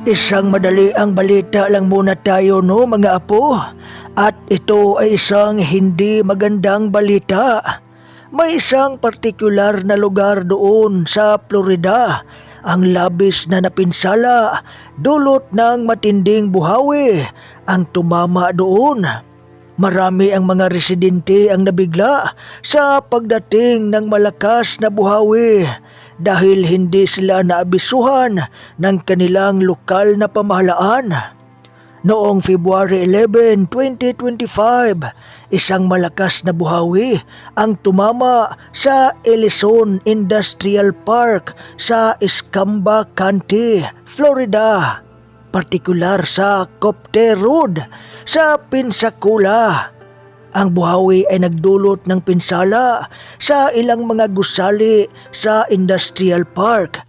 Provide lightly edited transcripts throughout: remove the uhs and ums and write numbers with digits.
Isang madali ang balita lang muna tayo no mga apo. At ito ay isang hindi magandang balita. May isang partikular na lugar doon sa Florida ang labis na napinsala dulot ng matinding buhawi ang tumama doon. Marami ang mga residente ang nabigla sa pagdating ng malakas na buhawi dahil hindi sila naabisuhan ng kanilang lokal na pamahalaan. Noong February 11, 2025, isang malakas na buhawi ang tumama sa Ellison Industrial Park sa Escambia County, Florida. Partikular sa Copter Road sa Pensacola. Ang buhawi ay nagdulot ng pinsala sa ilang mga gusali sa industrial park.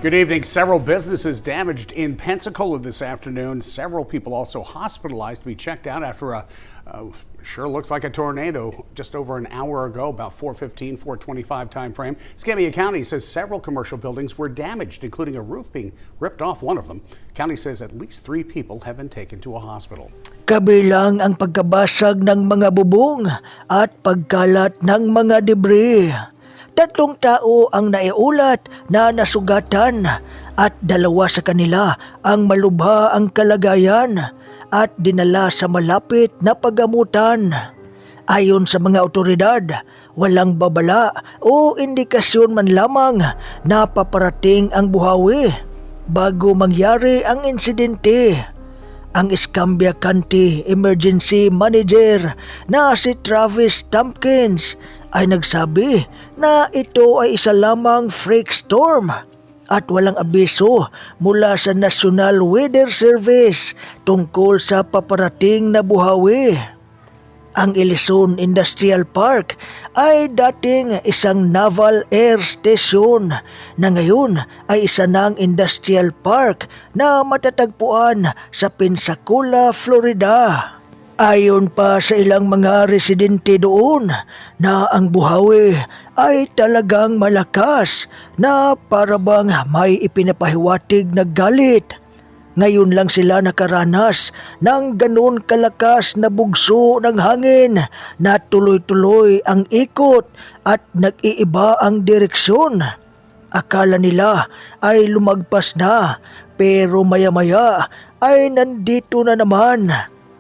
Good evening. Several businesses damaged in Pensacola this afternoon. Several people also hospitalized to be checked out after a sure looks like a tornado just over an hour ago, about 4:15, 4:25 time frame. Escambia County says several commercial buildings were damaged, including a roof being ripped off one of them. County says at least 3 people have been taken to a hospital. Kabilang ang pagkabasag ng mga bubong at pagkalat ng mga debris. 3 tao ang naiulat na nasugatan at 2 sa kanila ang malubha ang kalagayan at dinala sa malapit na paggamutan. Ayon sa mga otoridad, walang babala o indikasyon man lamang na paparating ang buhawi bago mangyari ang insidente. Ang Escambia County Emergency Manager na si Travis Tompkins ay nagsabi na ito ay isa lamang freak storm at walang abiso mula sa National Weather Service tungkol sa paparating na buhawi. Ang Ellison Industrial Park ay dating isang naval air station na ngayon ay isa ng industrial park na matatagpuan sa Pensacola, Florida. Ayon pa sa ilang mga residente doon na ang buhawi ay talagang malakas na parabang may ipinapahiwatig na galit. Ngayon lang sila nakaranas ng ganun kalakas na bugso ng hangin na tuloy-tuloy ang ikot at nag-iiba ang direksyon. Akala nila ay lumagpas na pero maya-maya ay nandito na naman.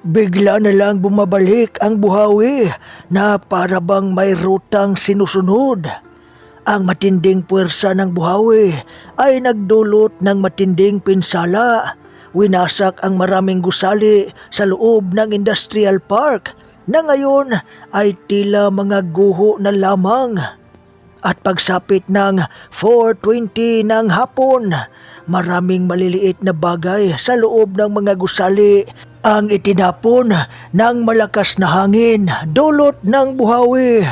Bigla na lang bumabalik ang buhawi na parabang may rutang sinusunod. Ang matinding puwersa ng buhawi ay nagdulot ng matinding pinsala. Winasak ang maraming gusali sa loob ng industrial park na ngayon ay tila mga guho na lamang. At pagsapit ng 4:20 ng hapon, maraming maliliit na bagay sa loob ng mga gusali ang itinapon ng malakas na hangin dulot ng buhawi.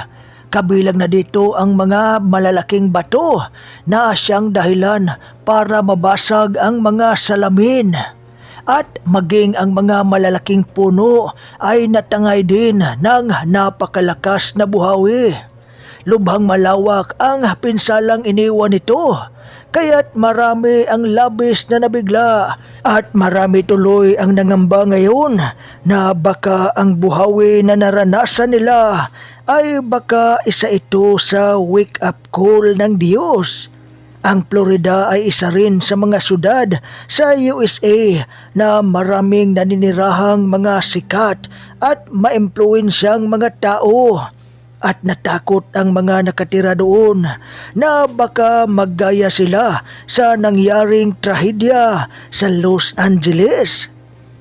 Kabilang na dito ang mga malalaking bato na siyang dahilan para mabasag ang mga salamin. At maging ang mga malalaking puno ay natangay din ng napakalakas na buhawi. Lubhang malawak ang pinsalang iniwan nito, kaya't marami ang labis na nabigla at marami tuloy ang nangamba ngayon na baka ang buhawi na naranasan nila ay baka isa ito sa wake-up call ng Diyos. Ang Florida ay isa rin sa mga syudad sa USA na maraming naninirahang mga sikat at maimpluwensyang mga tao. At natakot ang mga nakatira doon na baka maggaya sila sa nangyaring trahedya sa Los Angeles.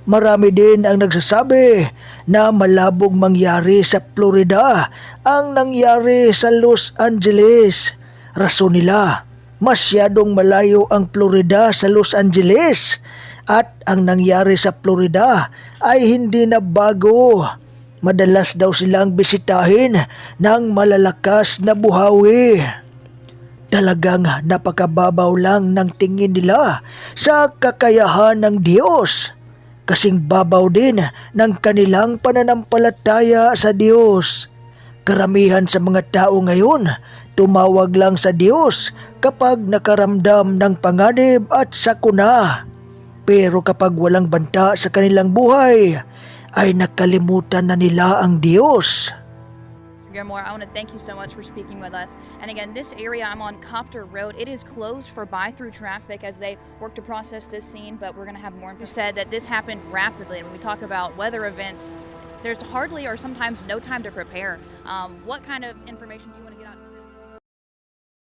Marami din ang nagsasabi na malabong mangyari sa Florida ang nangyari sa Los Angeles. Rason nila, masyadong malayo ang Florida sa Los Angeles at ang nangyari sa Florida ay hindi na bago. Madalas daw silang bisitahin ng malalakas na buhawi. Talagang napakababaw lang ng tingin nila sa kakayahan ng Diyos. Kasing babaw din ng kanilang pananampalataya sa Diyos. Karamihan sa mga tao ngayon tumawag lang sa Diyos kapag nakaramdam ng panganib at sakuna. Pero kapag walang banta sa kanilang buhay, ay nakalimutan na nila ang Diyos. Gilmore, I want to thank you so much for speaking with us. And again, this area, I'm on Copter Road. It is closed for by-through traffic as they work to process this scene, but we're going to have more. You said that this happened rapidly. And when we talk about weather events, there's hardly or sometimes no time to prepare. What kind of information do you want to get out to citizens?